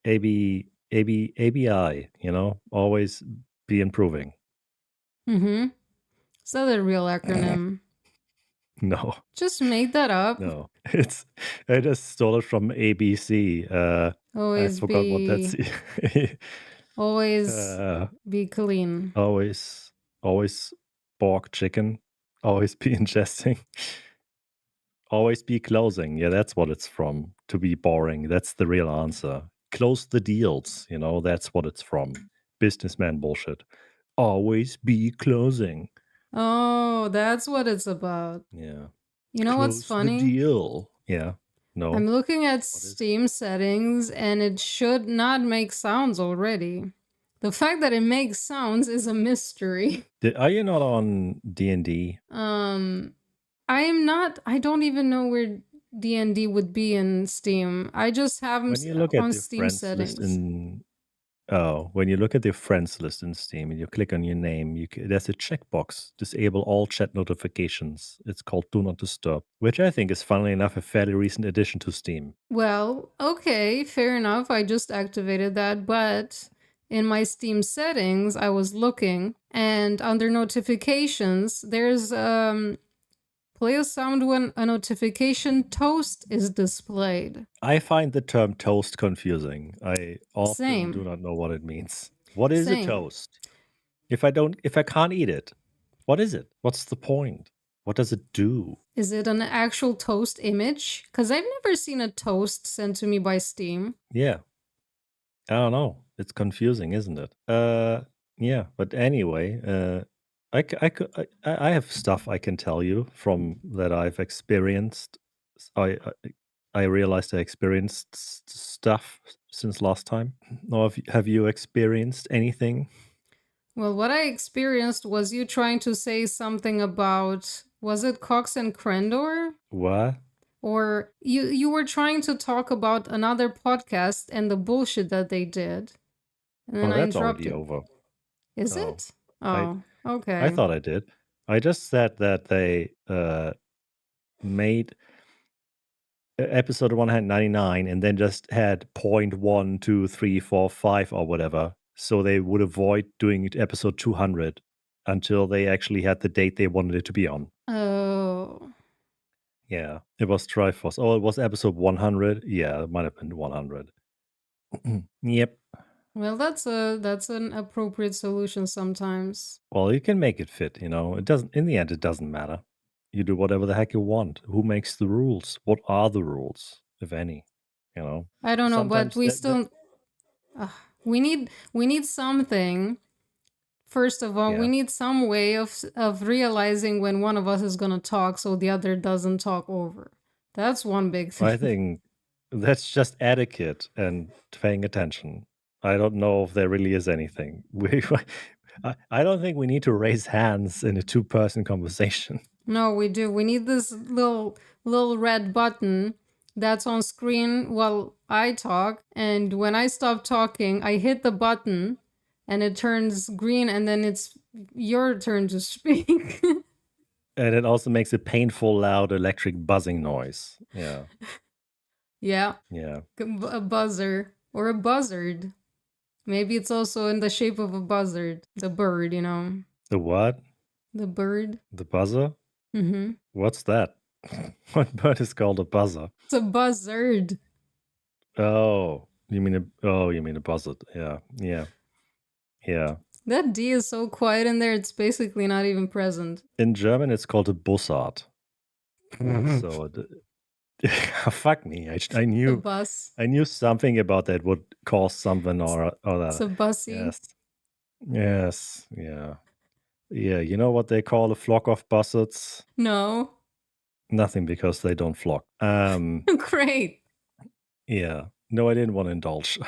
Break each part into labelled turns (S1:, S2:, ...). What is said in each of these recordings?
S1: ABI, always be improving.
S2: Mm-hmm. Is that a real acronym?
S1: No,
S2: Just made that up.
S1: no. I just stole it from ABC. I
S2: Always
S1: forgot what that's.
S2: be, always
S1: uh,
S2: be clean.
S1: always, always pork chicken. Always be ingesting. Always be closing. Yeah, that's what it's from. To be boring. That's the real answer. Close the deals. That's what it's from. Businessman bullshit. Always be closing.
S2: Oh, that's what it's about.
S1: Yeah.
S2: You know what's
S1: Close the
S2: funny?
S1: deal. Yeah.
S2: I'm
S1: No.
S2: looking at
S1: What is it?
S2: Steam settings and it should not make sounds already. The fact that it makes sounds is a mystery.
S1: Are you not on D&D?
S2: I am not. I don't even know where D&D would be in Steam. I just have them
S1: When you look at
S2: on
S1: the
S2: Steam
S1: friends list
S2: settings.
S1: when you look at the friends list in Steam and you click on your name, there's a checkbox, disable all chat notifications. It's called Do Not Disturb, which I think is, funnily enough, a fairly recent addition to Steam.
S2: Well, okay, fair enough. I just activated that, but in my Steam settings, I was looking, and under notifications, there's play a sound when a notification toast is displayed.
S1: I find the term toast confusing. I often do
S2: Same.
S1: not know what it means. What is a
S2: Same.
S1: toast? If I can't eat it, what is it? What's the point? What does it do?
S2: Is it an actual toast image? Because I've never seen a toast sent to me by Steam.
S1: Yeah. I don't know. It's confusing, isn't it? Yeah. But anyway, I have stuff I can tell you from that I've experienced. I I realized I experienced stuff since last time. Or have you experienced anything?
S2: Well, what I experienced was you trying to say something about, was it Cox and Crendor?
S1: What?
S2: Or you were trying to talk about another podcast and the bullshit that they did. And then
S1: Oh,
S2: I
S1: that's already
S2: interrupted.
S1: over.
S2: Is
S1: Oh,
S2: it?
S1: I
S2: Oh,
S1: I
S2: okay.
S1: thought I did. I just said that they made episode 199 and then just had point 1, 2, 3, 4, 5 or whatever. So they would avoid doing episode 200 until they actually had the date they wanted it to be on.
S2: Oh.
S1: Yeah, it was Triforce. Oh, it was episode 100. Yeah, it might have been 100. Yep.
S2: Well, that's an appropriate solution sometimes.
S1: Well, you can make it fit, It doesn't, in the end, it doesn't matter. You do whatever the heck you want. Who makes the rules? What are the rules, if any?
S2: I don't know, but
S1: Sometimes
S2: we
S1: that
S2: still we need something. First of all, we
S1: yeah.
S2: need some way of realizing when one of us is going to talk so the other doesn't talk over. That's one big
S1: I
S2: thing.
S1: think that's just etiquette and paying attention. I don't know if there really is anything. I don't think we need to raise hands in a two-person conversation.
S2: No, we do. We need this little red button that's on screen while I talk, and when I stop talking, I hit the button and it turns green and then it's your turn to speak.
S1: And it also makes a painful, loud electric buzzing noise. Yeah.
S2: Yeah,
S1: Yeah.
S2: a buzzer or a buzzard. Maybe it's also in the shape of a buzzard. The bird,
S1: The what?
S2: The bird.
S1: The buzzer?
S2: Mm-hmm.
S1: What's that? What bird is called a buzzer?
S2: It's a buzzard.
S1: Oh, you mean a buzzard. Yeah. Yeah. Yeah.
S2: That D is so quiet in there, it's basically not even present.
S1: In German, it's called a bussard. So, fuck me. I
S2: The
S1: knew
S2: bus.
S1: I knew something about that would cause something or
S2: It's
S1: other.
S2: a bussy.
S1: Yes. Yes. Yeah. Yeah. You know what they call a flock of buzzards?
S2: No.
S1: Nothing, because they don't flock.
S2: Great.
S1: Yeah. No, I didn't want to indulge.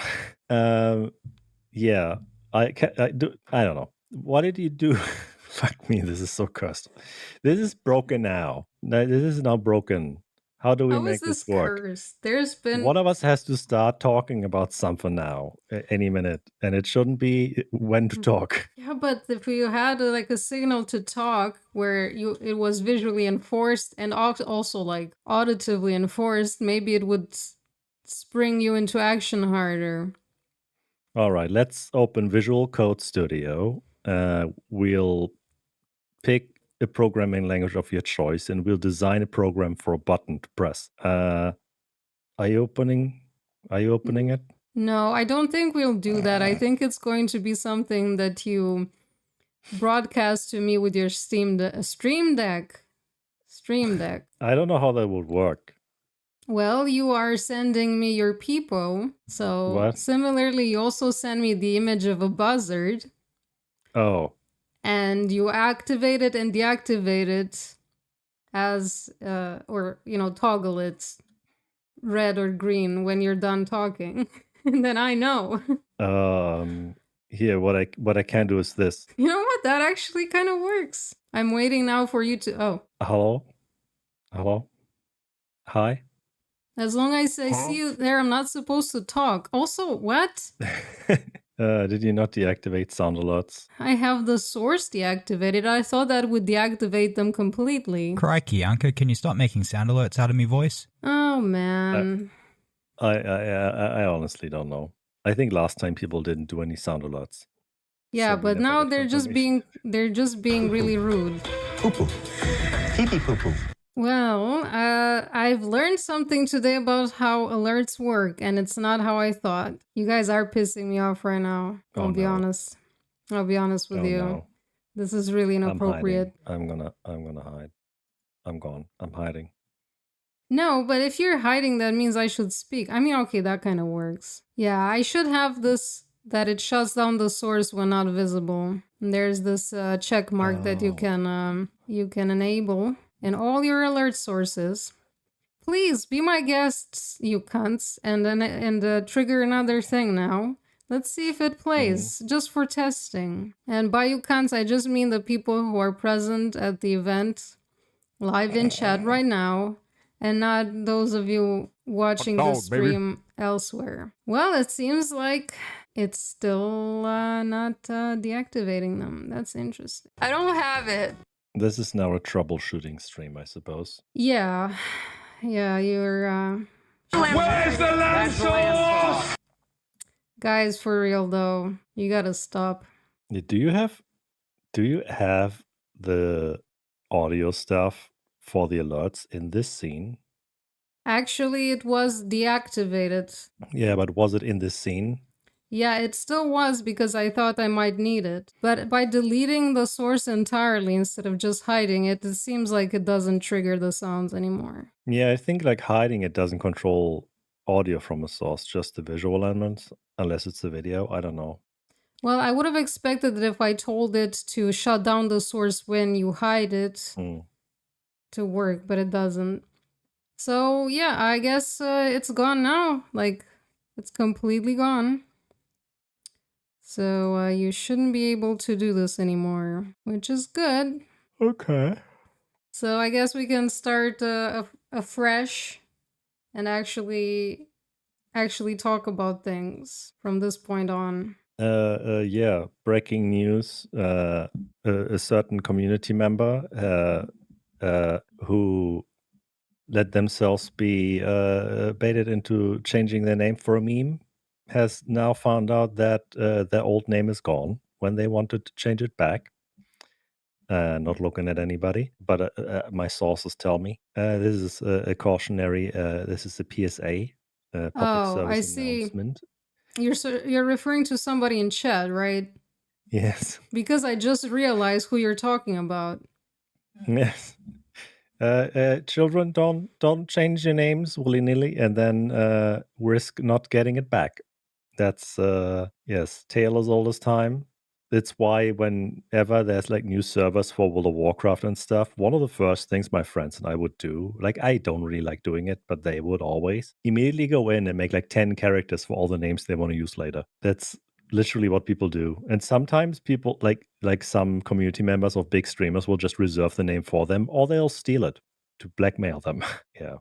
S1: Yeah. I don't know. What did you do? Fuck me. This is so cursed. This is broken now. This is now broken. How do we
S2: How is
S1: make
S2: this
S1: this work?
S2: cursed? There's been.
S1: One of us has to start talking about something now, any minute, and it shouldn't be when to talk.
S2: Yeah, but if you had like a signal to talk where it was visually enforced and also auditively enforced, maybe it would spring you into action harder.
S1: All right, let's open Visual Code Studio. We'll pick a programming language of your choice, and we'll design a program for a button to press. Are you opening it?
S2: No, I don't think we'll do that. I think it's going to be something that you broadcast to me with your Stream Deck.
S1: I don't know how that would work.
S2: Well, you are sending me your peepo. So
S1: What?
S2: similarly, you also send me the image of a buzzard.
S1: Oh.
S2: And you activate it and deactivate it as, or, toggle it red or green when you're done talking. And then I know.
S1: Here, what I can do is this.
S2: You know what? That actually kind of works. I'm waiting now for you to... Oh.
S1: Hello? Hi?
S2: As long as I see you there, I'm not supposed to talk. Also, what?
S1: Did you not deactivate sound alerts?
S2: I have the source deactivated. I thought that would deactivate them completely.
S3: Crikey, Anka, can you stop making sound alerts out of me voice?
S2: Oh, man.
S1: I honestly don't know. I think last time people didn't do any sound alerts.
S2: Yeah,
S1: So we
S2: but
S1: never
S2: now
S1: get
S2: they're just being really rude.
S4: Poo-poo. Pee-pee poo-poo.
S2: Well, I've learned something today about how alerts work, and it's not how I thought. You guys are pissing me off right now. I'll be honest. I'll be honest with you.
S1: No.
S2: This is really inappropriate.
S1: I'm gonna hide. I'm gone. I'm hiding.
S2: No, but if you're hiding, that means I should speak. I mean, okay, that kind of works. Yeah, I should have this, that it shuts down the source when not visible. And there's this check mark that you can enable in all your alert sources. Please be my guests, you cunts, and trigger another thing now. Let's see if it plays, just for testing. And by you cunts, I just mean the people who are present at the event, live in chat right now, and not those of you watching the stream elsewhere. Well, it seems like it's still not deactivating them. That's interesting. I don't have it.
S1: This is now a troubleshooting stream, I suppose.
S2: Yeah, you're...
S5: Where's the lamb sauce?
S2: Guys, for real though, you gotta stop.
S1: Do you have the audio stuff for the alerts in this scene?
S2: Actually, it was deactivated.
S1: Yeah, but was it in this scene?
S2: Yeah, it still was because I thought I might need it. But by deleting the source entirely instead of just hiding it, it seems like it doesn't trigger the sounds anymore.
S1: Yeah, I think like hiding it doesn't control audio from a source, just the visual elements, unless it's a video. I don't know.
S2: Well, I would have expected that if I told it to shut down the source when you hide it to work, but it doesn't. So yeah, I guess it's gone now. Like, it's completely gone. So you shouldn't be able to do this anymore, which is good.
S1: Okay.
S2: So I guess we can start afresh and actually talk about things from this point on.
S1: Yeah, breaking news. A certain community member who let themselves be baited into changing their name for a meme has now found out that their old name is gone when they wanted to change it back. Not looking at anybody, but my sources tell me this is a cautionary. This is a PSA, public service announcement.
S2: You're referring to somebody in chat, right?
S1: Yes.
S2: Because I just realized who you're talking about.
S1: Yes. Children, don't change your names willy-nilly and then risk not getting it back. That's yes, tale as old as time. It's why whenever there's like new servers for World of Warcraft and stuff, one of the first things my friends and I would do, like I don't really like doing it, but they would always immediately go in and make like 10 characters for all the names they want to use later. That's literally what people do. And sometimes people like some community members of big streamers will just reserve the name for them, or they'll steal it to blackmail them. Yeah.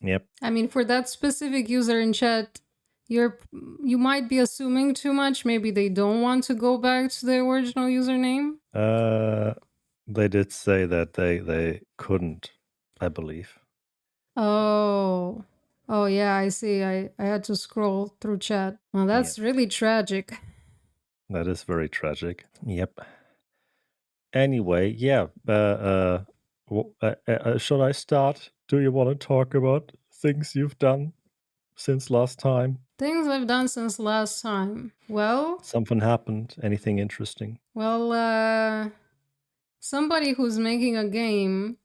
S1: Yep.
S2: I mean, for that specific user in chat, you might be assuming too much. Maybe they don't want to go back to their original username.
S1: They did say that they couldn't, I believe.
S2: Oh, Oh yeah, I see. I had to scroll through chat. Well, that's really tragic.
S1: That is very tragic. Yep. Anyway, yeah. Should I start? Do you want to talk about things you've done since last time?
S2: Things I've done since last time. Well,
S1: Something happened? Anything interesting?
S2: somebody who's making a game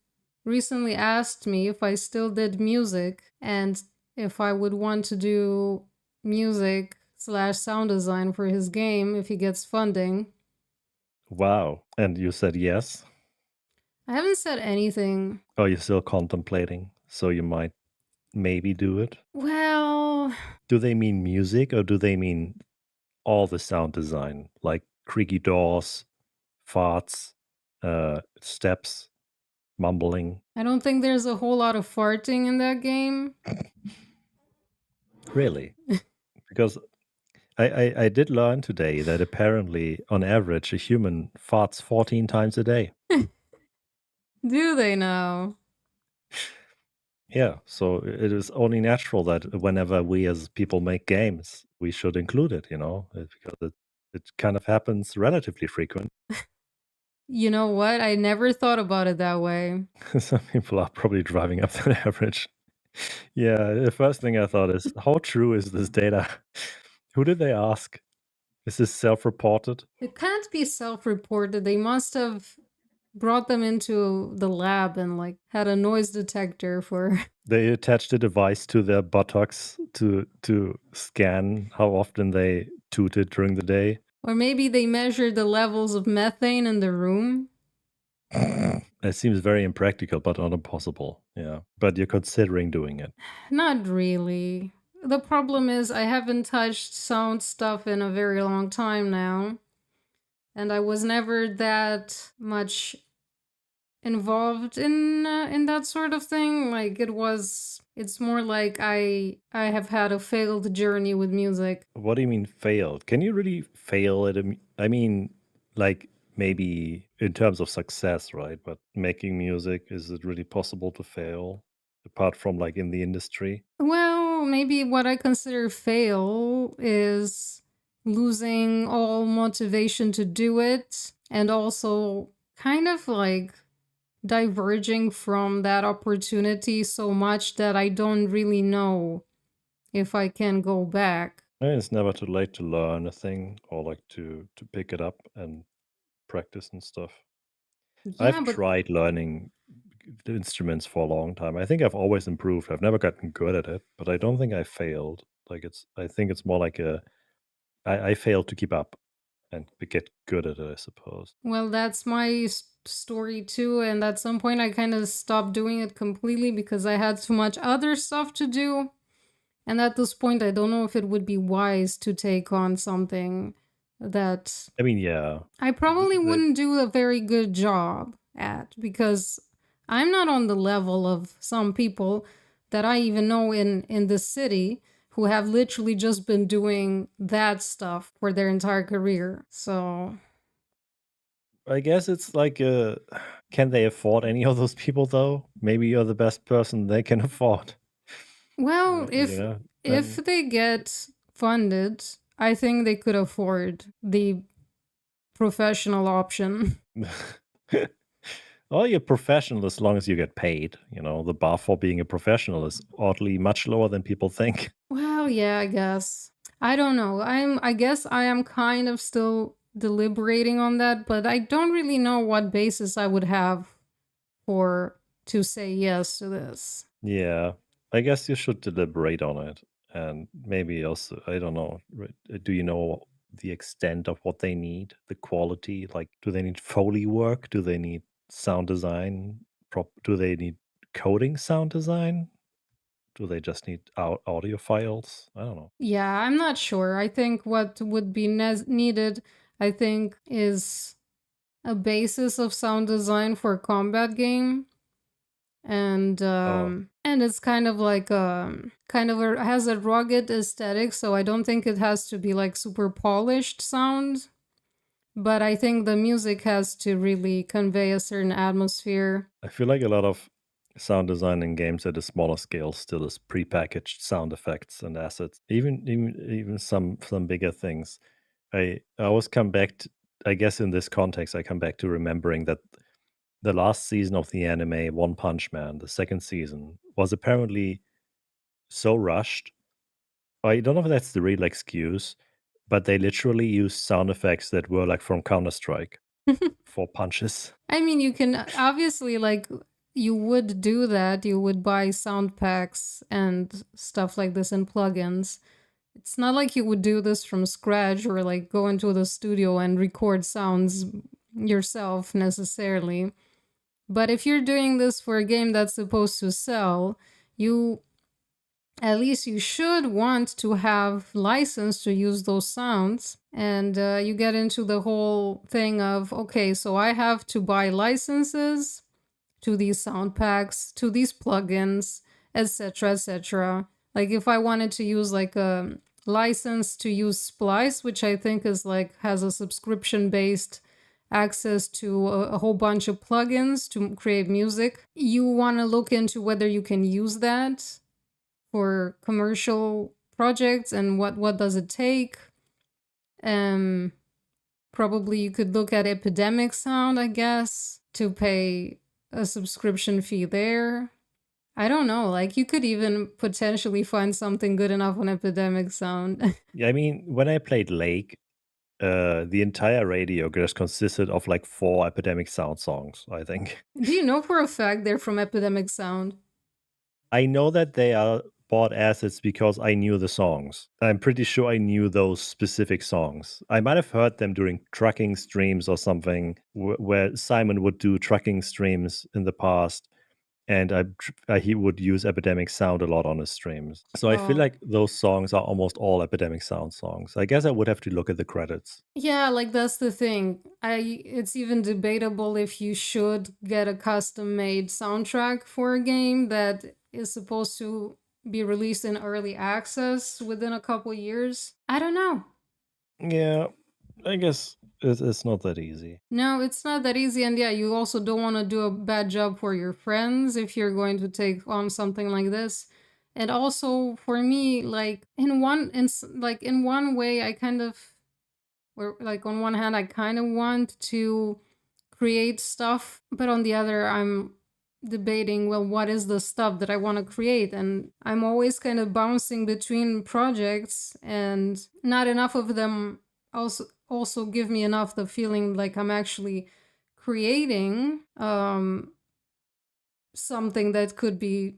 S2: recently asked me if I still did music and if I would want to do music / sound design for his game if he gets funding.
S1: Wow. And you said yes?
S2: I haven't said anything.
S1: Oh, you're still contemplating, so you might maybe do it?
S2: Well,
S1: Do they mean music or do they mean all the sound design? Like creaky doors, farts, steps, mumbling?
S2: I don't think there's a whole lot of farting in that game.
S1: Really? Because I did learn today that apparently, on average, a human farts 14 times a day.
S2: Do they now?
S1: Yeah, so it is only natural that whenever we as people make games, we should include it, because it kind of happens relatively frequent.
S2: You know what? I never thought about it that way.
S1: Some people are probably driving up that average. Yeah, the first thing I thought is, how true is this data? Who did they ask? Is this self-reported?
S2: It can't be self-reported. They must have brought them into the lab and like had a noise detector for
S1: They attached a device to their buttocks to scan how often they tooted during the day.
S2: or maybe they measured the levels of methane in the room.
S1: It seems very impractical, but not impossible. Yeah, but you're considering doing it.
S2: Not really. The problem is I haven't touched sound stuff in a very long time now. And I was never that much involved in that sort of thing. Like it's more like I have had a failed journey with music.
S1: What do you mean failed? Can you really fail at I mean, like maybe in terms of success, right? But making music, is it really possible to fail apart from like in the industry?
S2: Well, maybe what I consider fail is losing all motivation to do it and also kind of like diverging from that opportunity so much that I don't really know if I can go back.
S1: It's never too late to learn a thing or like to pick it up and practice and stuff. I've
S2: Yeah, but
S1: tried learning the instruments for a long time. I think I've always improved. I've never gotten good at it, but I don't think I failed. Like I think it's more like I failed to keep up and get good at it, I suppose.
S2: well, that's my story too. And at some point, I kind of stopped doing it completely because I had too much other stuff to do. And at this point, I don't know if it would be wise to take on something that
S1: I mean, yeah.
S2: I probably
S1: the-
S2: wouldn't do a very good job at because I'm not on the level of some people that I even know in the city who have literally just been doing that stuff for their entire career. So
S1: I guess it's like, can they afford any of those people though? Maybe you're the best person they can afford.
S2: well,
S1: You know?
S2: if they get funded, I think they could afford the professional option.
S1: Well, you're professional as long as you get paid. The bar for being a professional is oddly much lower than people think.
S2: Well, yeah, I guess. I don't know. I guess I am kind of still deliberating on that, but I don't really know what basis I would have to say yes to this.
S1: Yeah, I guess you should deliberate on it. And maybe also, I don't know, do you know the extent of what they need, the quality? Like, do they need Foley work? Do they need sound design? Do they need coding sound design? Do they just need audio files? I don't know.
S2: Yeah, I'm not sure. I think what would be needed, I think, is a basis of sound design for a combat game. And it's kind of like has a rugged aesthetic, so I don't think it has to be like super polished sound. But I think the music has to really convey a certain atmosphere.
S1: I feel like a lot of sound design in games at a smaller scale still is prepackaged sound effects and assets. Even some bigger things. I always come back to, I guess in this context, I come back to remembering that the last season of the anime One Punch Man, the second season, was apparently so rushed. I don't know if that's the real excuse, but they literally used sound effects that were like from Counter-Strike for punches.
S2: I mean, you can obviously, like, you would do that. You would buy sound packs and stuff like this and plugins. It's not like you would do this from scratch or like go into the studio and record sounds yourself necessarily. But if you're doing this for a game that's supposed to sell, at least you should want to have license to use those sounds. And you get into the whole thing of, okay, so I have to buy licenses to these sound packs, to these plugins, etc., etc. Like if I wanted to use like a license to use Splice, which I think is like has a subscription-based access to a whole bunch of plugins to create music, you want to look into whether you can use that for commercial projects and what does it take. Probably you could look at Epidemic Sound, I guess, to pay a subscription fee there. I don't know, like you could even potentially find something good enough on Epidemic Sound.
S1: Yeah, I mean, when I played Lake, the entire radio just consisted of like 4 Epidemic Sound songs, I think.
S2: Do you know for a fact they're from Epidemic Sound?
S1: I know that they are bought assets because I knew the songs. I'm pretty sure I knew those specific songs. I might have heard them during trucking streams or something, where Simon would do trucking streams in the past, and he would use Epidemic Sound a lot on his streams. So I feel
S2: Oh.
S1: like those songs are almost all Epidemic Sound songs. I guess I would have to look at the credits.
S2: Yeah, like that's the thing. It's even debatable if you should get a custom-made soundtrack for a game that is supposed to be released in early access within a couple years. I don't know.
S1: Yeah, I guess it's not that easy.
S2: No, it's not that easy, and yeah, you also don't want to do a bad job for your friends if you're going to take on something like this. And also for me, like in one way, I kind of, or like on one hand, I kind of want to create stuff, but on the other, I'm debating, well, what is the stuff that I want to create? And I'm always kind of bouncing between projects, and not enough of them also give me enough the feeling like I'm actually creating something that could be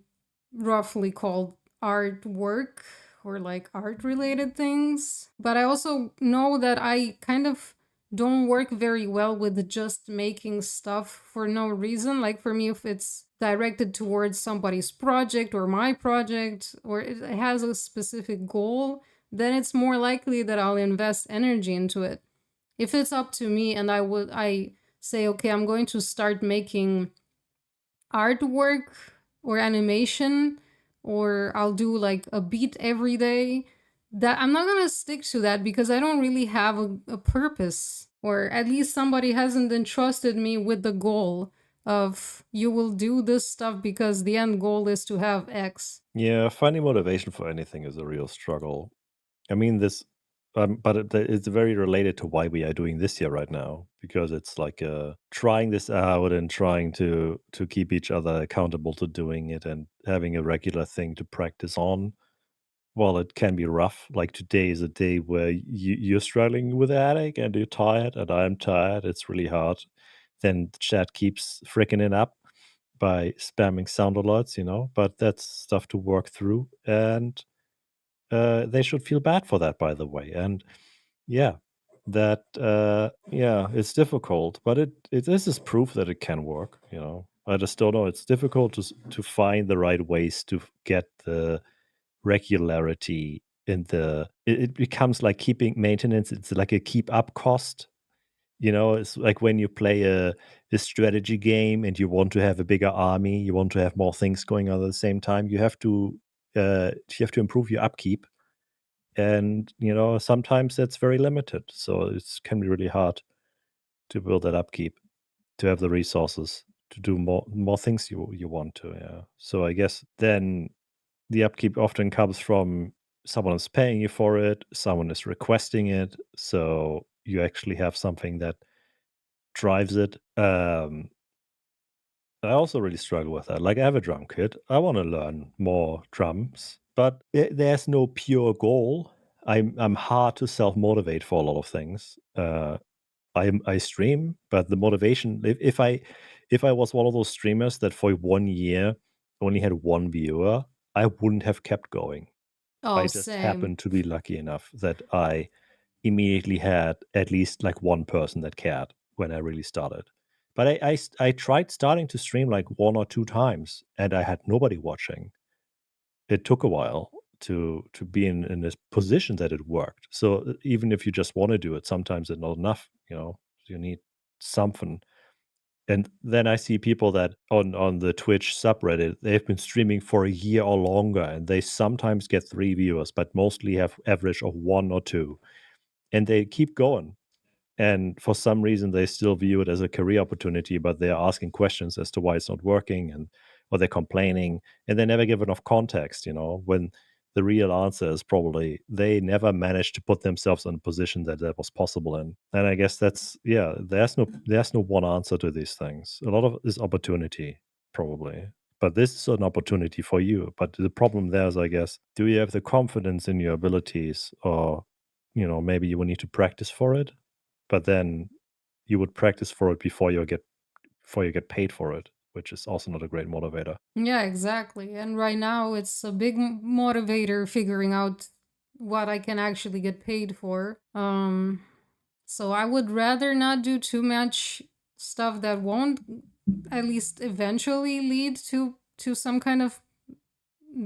S2: roughly called artwork or like art related things. But I also know that I kind of don't work very well with just making stuff for no reason. Like for me, if it's directed towards somebody's project or my project, or it has a specific goal, then it's more likely that I'll invest energy into it. If it's up to me and I say, okay, I'm going to start making artwork or animation, or I'll do like a beat every day, that I'm not gonna stick to that because I don't really have a purpose, or at least somebody hasn't entrusted me with the goal of you will do this stuff because the end goal is to have X.
S1: Yeah, finding motivation for anything is a real struggle. I mean, but it's very related to why we are doing this here right now, because it's like trying this out and trying to keep each other accountable to doing it and having a regular thing to practice on. Well, it can be rough. Like today is a day where you're struggling with a headache and you're tired, and I'm tired. It's really hard. Then the chat keeps freaking it up by spamming sound alerts, but that's stuff to work through. And they should feel bad for that, by the way. And yeah, it's difficult, but this is proof that it can work. I just don't know. It's difficult to find the right ways to get the regularity in it becomes like keeping maintenance. It's like a keep up cost. It's like when you play a strategy game and you want to have a bigger army, you want to have more things going on at the same time. You have to improve your upkeep, and sometimes that's very limited. So it can be really hard to build that upkeep, to have the resources do more things you want to. Yeah. So I guess then the upkeep often comes from someone is paying you for it, someone is requesting it, so you actually have something that drives it. I also really struggle with that. Like I have a drum kit. I want to learn more drums, but there's no pure goal. I'm hard to self motivate for a lot of things. I stream, but the motivation if I was one of those streamers that for 1 year only had one viewer, I wouldn't have kept going.
S2: Oh,
S1: I just
S2: same.
S1: happened to be lucky enough that I immediately had at least like one person that cared when I really started. But I tried starting to stream like 1 or 2 times and I had nobody watching. It took a while to be in this position that it worked. So even if you just want to do it, sometimes it's not enough, you need something. And then I see people that on the Twitch subreddit, they've been streaming for a year or longer, and they sometimes get 3 viewers, but mostly have average of 1 or 2, and they keep going. And for some reason, they still view it as a career opportunity, but they're asking questions as to why it's not working, or they're complaining, and they never give enough context. When the real answer is probably they never managed to put themselves in a position that was possible in. And I guess that's there's no one answer to these things. A lot of it is opportunity, probably. But this is an opportunity for you. But the problem there is, I guess, do you have the confidence in your abilities, or maybe you will need to practice for it, but then you would practice for it before you get paid for it, which is also not a great motivator.
S2: Yeah, exactly. And right now it's a big motivator figuring out what I can actually get paid for. So I would rather not do too much stuff that won't at least eventually lead to some kind of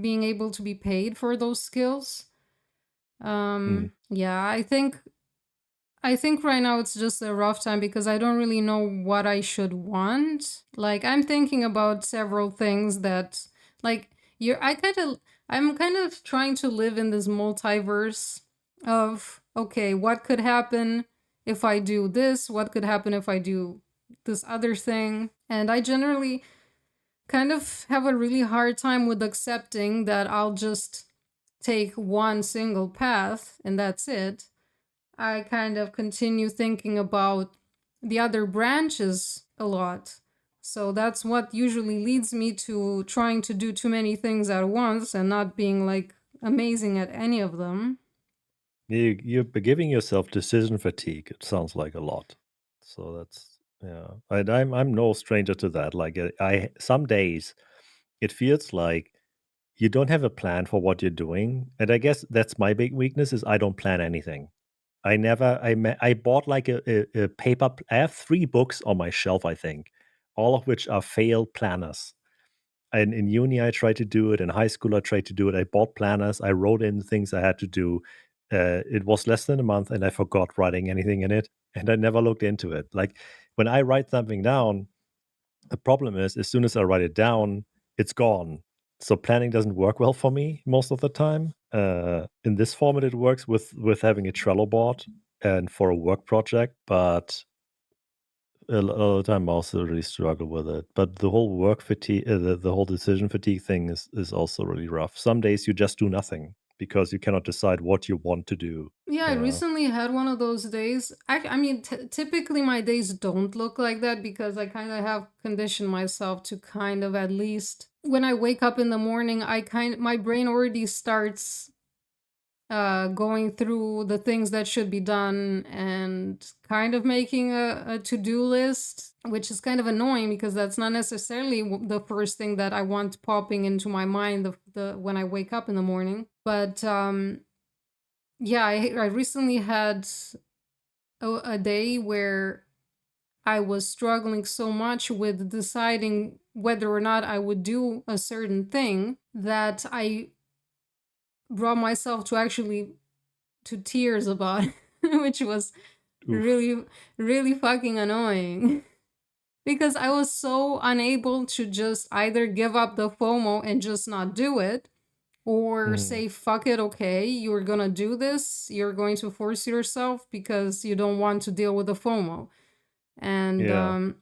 S2: being able to be paid for those skills. Yeah, I think right now it's just a rough time because I don't really know what I should want. Like I'm thinking about several things that like I'm kind of trying to live in this multiverse of okay, what could happen if I do this? What could happen if I do this other thing? And I generally kind of have a really hard time with accepting that I'll just take one single path and that's it. I kind of continue thinking about the other branches a lot. So that's what usually leads me to trying to do too many things at once and not being like amazing at any of them.
S1: You're giving yourself decision fatigue. It sounds like a lot. So that's yeah. I'm no stranger to that. Like I some days it feels like you don't have a plan for what you're doing, and I guess that's my big weakness is I don't plan anything. I bought like a paper. I have 3 books on my shelf, I think, all of which are failed planners. And in uni, I tried to do it. In high school, I tried to do it. I bought planners. I wrote in things I had to do. It was less than a month, and I forgot writing anything in it, and I never looked into it. Like when I write something down, the problem is as soon as I write it down, it's gone. So planning doesn't work well for me most of the time. In this format, it works with having a Trello board and for a work project, but a lot of the time I also really struggle with it. But the whole work fatigue, the whole decision fatigue thing is also really rough. Some days you just do nothing because you cannot decide what you want to do.
S2: Yeah, I recently had one of those days. I mean, typically my days don't look like that because I kind of have conditioned myself to kind of at least when I wake up in the morning, my brain already starts going through the things that should be done and kind of making a to-do list, which is kind of annoying because that's not necessarily the first thing that I want popping into my mind when I wake up in the morning. But yeah, I recently had a day where I was struggling so much with deciding whether or not I would do a certain thing that I brought myself to tears about it, which was really, really fucking annoying. Because I was so unable to just either give up the FOMO and just not do it, or say, fuck it, okay, you're gonna do this, you're going to force yourself because you don't want to deal with the FOMO. And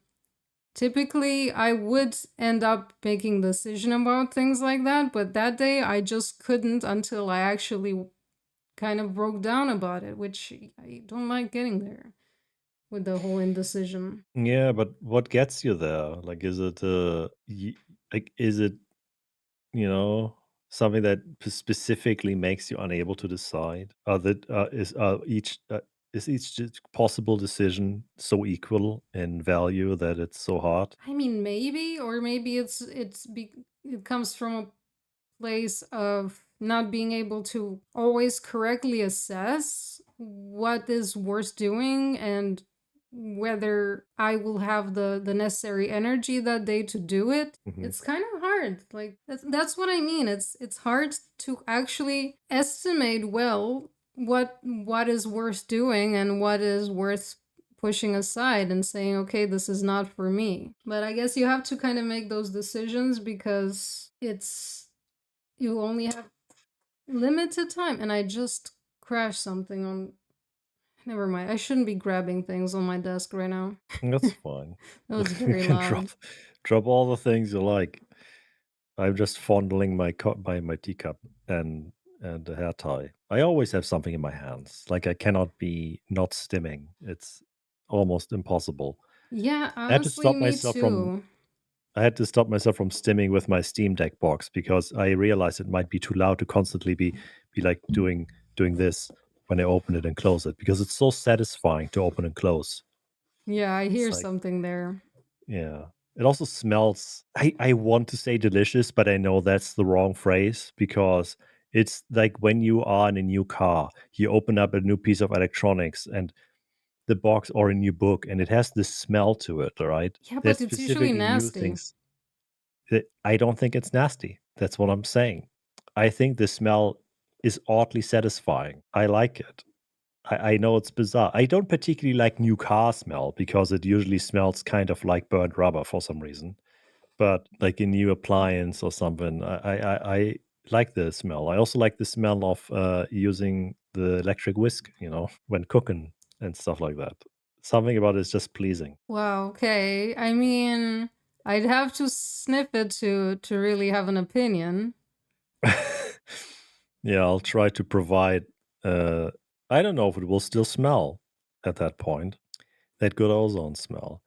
S2: typically I would end up making the decision about things like that, but that day I just couldn't until I actually kind of broke down about it, which I don't like getting there with the whole indecision.
S1: Yeah, but what gets you there? Like, is it is it, something that specifically makes you unable to decide? Is each possible decision so equal in value that it's so hard?
S2: I mean, maybe, or maybe it comes from a place of not being able to always correctly assess what is worth doing and whether I will have the necessary energy that day to do it.
S1: Mhm.
S2: It's kind of hard. Like that's what I mean. It's hard to actually estimate well what is worth doing and what is worth pushing aside and saying, okay, this is not for me. But I guess you have to kind of make those decisions because you only have limited time. And I just crashed something on. Never mind. I shouldn't be grabbing things on my desk right now.
S1: That's fine.
S2: That was
S1: You
S2: very
S1: can
S2: loud.
S1: drop all the things you like. I'm just fondling my teacup and a hair tie. I always have something in my hands. Like, I cannot be not stimming. It's almost impossible.
S2: Yeah,
S1: I had to
S2: honestly,
S1: stop
S2: me
S1: myself from
S2: too.
S1: I had to stop myself from stimming with my Steam Deck box because I realized it might be too loud to constantly be like doing this when I open it and close it, because it's so satisfying to open and close.
S2: Yeah, I hear
S1: It's like,
S2: something there.
S1: yeah. It also smells, I want to say delicious, but I know that's the wrong phrase, because it's like when you are in a new car, you open up a new piece of electronics and the box, or a new book, and it has this smell to it, right?
S2: Yeah,
S1: There's
S2: but it's usually
S1: specifically new
S2: nasty.
S1: things. I don't think it's nasty. That's what I'm saying. I think the smell is oddly satisfying. I like it. I know it's bizarre. I don't particularly like new car smell because it usually smells kind of like burnt rubber for some reason. But like a new appliance or something, I like the smell. I also like the smell of using the electric whisk, when cooking and stuff like that. Something about it is just pleasing.
S2: Wow, okay. I mean, I'd have to sniff it to really have an opinion.
S1: Yeah, I'll try to provide. I don't know if it will still smell at that point. That good ozone smell.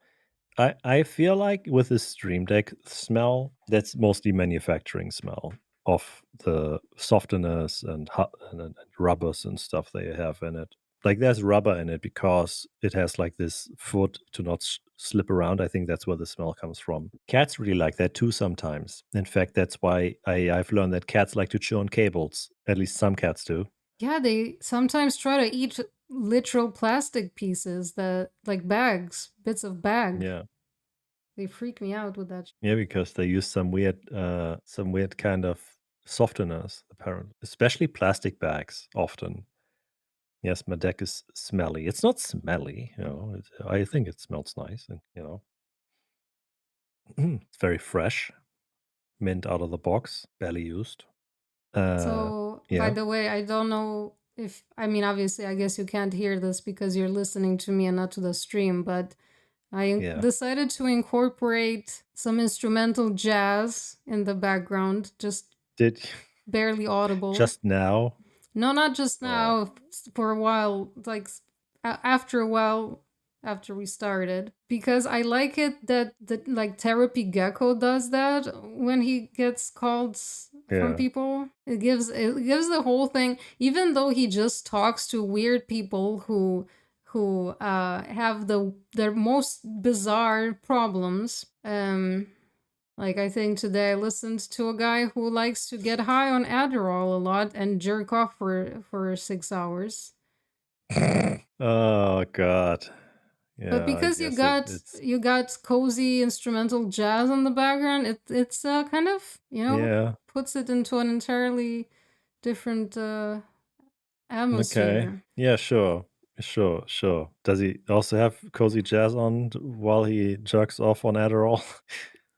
S1: I feel like with the Stream Deck smell, that's mostly manufacturing smell of the softness and rubbers and stuff they have in it. Like, there's rubber in it because it has like this foot to not slip around. I think that's where the smell comes from. Cats really like that too sometimes. In fact, that's why I've learned that cats like to chew on cables. At least some cats do.
S2: Yeah, they sometimes try to eat literal plastic pieces that like bags, bits of bag.
S1: Yeah.
S2: They freak me out with that.
S1: Yeah, because they use some weird kind of softeners, apparently, especially plastic bags. Often, yes, my deck is smelly. It's not smelly, I think it smells nice, and it's very fresh, mint out of the box, barely used.
S2: So, by
S1: Yeah,
S2: the way, I don't know if, I mean, obviously, I guess you can't hear this because you're listening to me and not to the stream, but I
S1: yeah.
S2: decided to incorporate some instrumental jazz in the background, just
S1: Did
S2: barely audible.
S1: just now?
S2: No, not just
S1: Oh,
S2: now, for a while, like after a while after we started, because I like it that like Therapy Gecko does that when he gets calls from
S1: yeah.
S2: people. It gives the whole thing, even though he just talks to weird people who have their most bizarre problems. Like, I think today I listened to a guy who likes to get high on Adderall a lot and jerk off for 6 hours.
S1: Oh God.
S2: But
S1: Yeah, I
S2: because
S1: guess it's
S2: you got cozy instrumental jazz in the background, it's kind of,
S1: yeah.
S2: puts it into an entirely different
S1: Okay.
S2: atmosphere.
S1: Yeah, sure. Sure. Does he also have cozy jazz on while he jerks off on Adderall?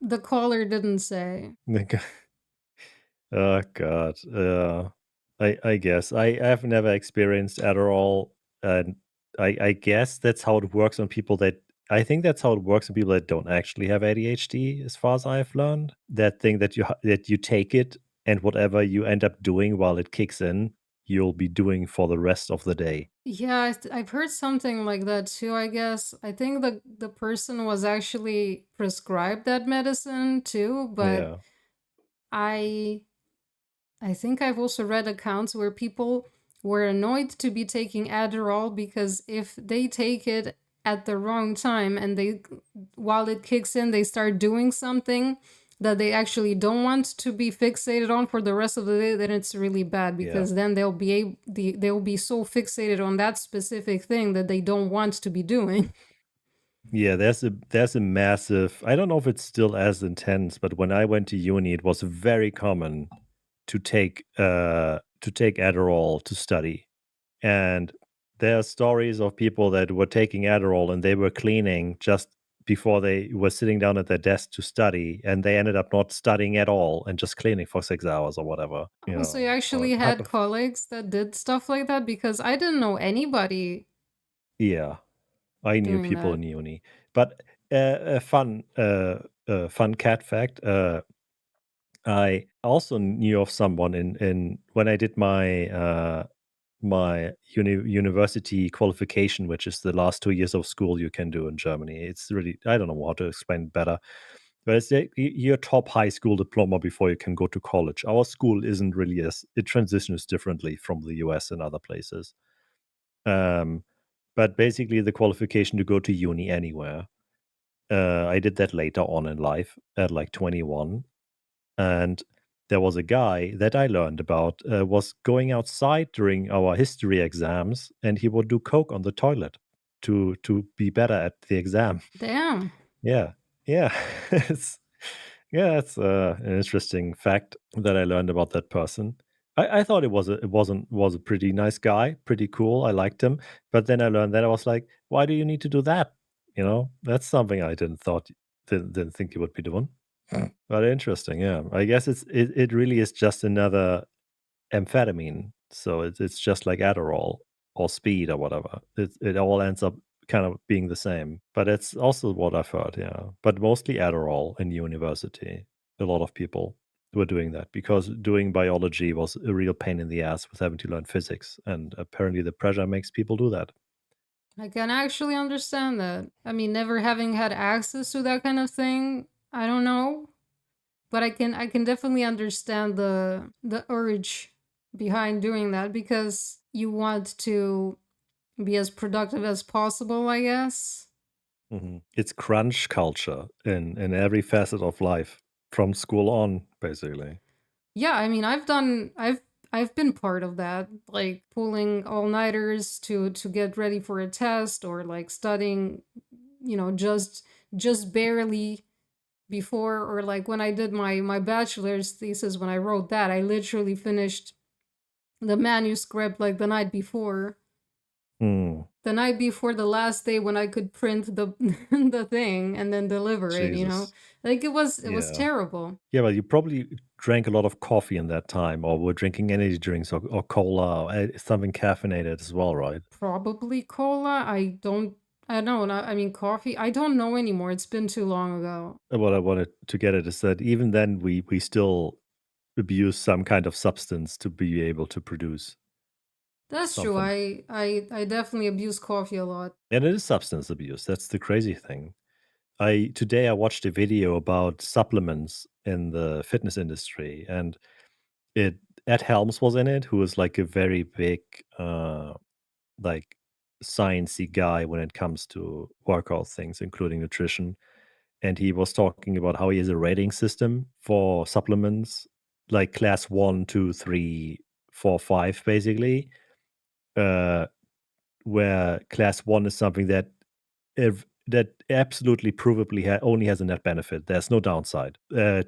S2: The caller didn't say.
S1: Like, oh God. I guess I've never experienced Adderall, and I guess that's how it works on people that I think that's how it works in people that don't actually have ADHD, as far as I've learned. That thing that you take it, and whatever you end up doing while it kicks in, you'll be doing for the rest of the day.
S2: Yeah, I've heard something like that too, I guess. I think the person was actually prescribed that medicine too, but
S1: Yeah.
S2: I think I've also read accounts where people were annoyed to be taking Adderall because if they take it at the wrong time and while it kicks in, they start doing something that they actually don't want to be fixated on for the rest of the day, then it's really bad because then they'll be so fixated on that specific thing that they don't want to be doing.
S1: Yeah, there's a massive, I don't know if it's still as intense, but when I went to uni, it was very common to take Adderall to study. And there are stories of people that were taking Adderall and they were cleaning just before they were sitting down at their desk to study, and they ended up not studying at all and just cleaning for 6 hours or whatever,
S2: So you actually had colleagues that did stuff like that? Because I didn't know anybody
S1: Yeah, I knew
S2: doing
S1: people
S2: that.
S1: in uni. But a fun cat fact, I also knew of someone in when I did my university qualification, which is the last 2 years of school you can do in Germany. It's really, I don't know how to explain it better, but it's your top high school diploma before you can go to college. Our school isn't really it transitions differently from the US and other places. Um, but basically, the qualification to go to uni anywhere. I did that later on in life at like 21, and there was a guy that I learned about was going outside during our history exams, and he would do coke on the toilet to be better at the exam.
S2: Damn.
S1: Yeah, yeah, it's it's an interesting fact that I learned about that person. I thought it was a pretty nice guy, pretty cool. I liked him, but then I learned that I was like, why do you need to do that? That's something I didn't think you would be doing. But interesting, yeah. I guess it really is just another amphetamine. So it's just like Adderall or speed or whatever. It all ends up kind of being the same. But it's also what I've heard, yeah. But mostly Adderall in university. A lot of people were doing that because doing biology was a real pain in the ass with having to learn physics. And apparently the pressure makes people do that.
S2: I can actually understand that. I mean, never having had access to that kind of thing, I don't know. But I can definitely understand the urge behind doing that because you want to be as productive as possible, I guess.
S1: It's crunch culture in every facet of life, from school on, basically.
S2: Yeah, I mean, I've been part of that, like pulling all-nighters to get ready for a test or like studying, just barely before, or like when I did my bachelor's thesis, when I wrote that, I literally finished the manuscript like the night before.
S1: Hmm.
S2: The night before the last day when I could print the the thing and then deliver it,
S1: Jesus.
S2: Like it was
S1: Yeah.
S2: terrible.
S1: Yeah, but you probably drank a lot of coffee in that time, or were drinking energy drinks or cola, or something caffeinated as well, right?
S2: Probably cola. I don't know. I mean, coffee. I don't know anymore. It's been too long ago.
S1: What I wanted to get at is that even then we still abuse some kind of substance to be able to produce
S2: That's true.
S1: something.
S2: I definitely abuse coffee a lot.
S1: And it is substance abuse. That's the crazy thing. Today I watched a video about supplements in the fitness industry, and it Ed Helms was in it, who is like a very big like sciencey guy when it comes to workout things, including nutrition. And he was talking about how he has a rating system for supplements, like class 1, 2, 3, 4, 5, basically. Uh, where class 1 is something that if that absolutely provably only has a net benefit. There's no downside.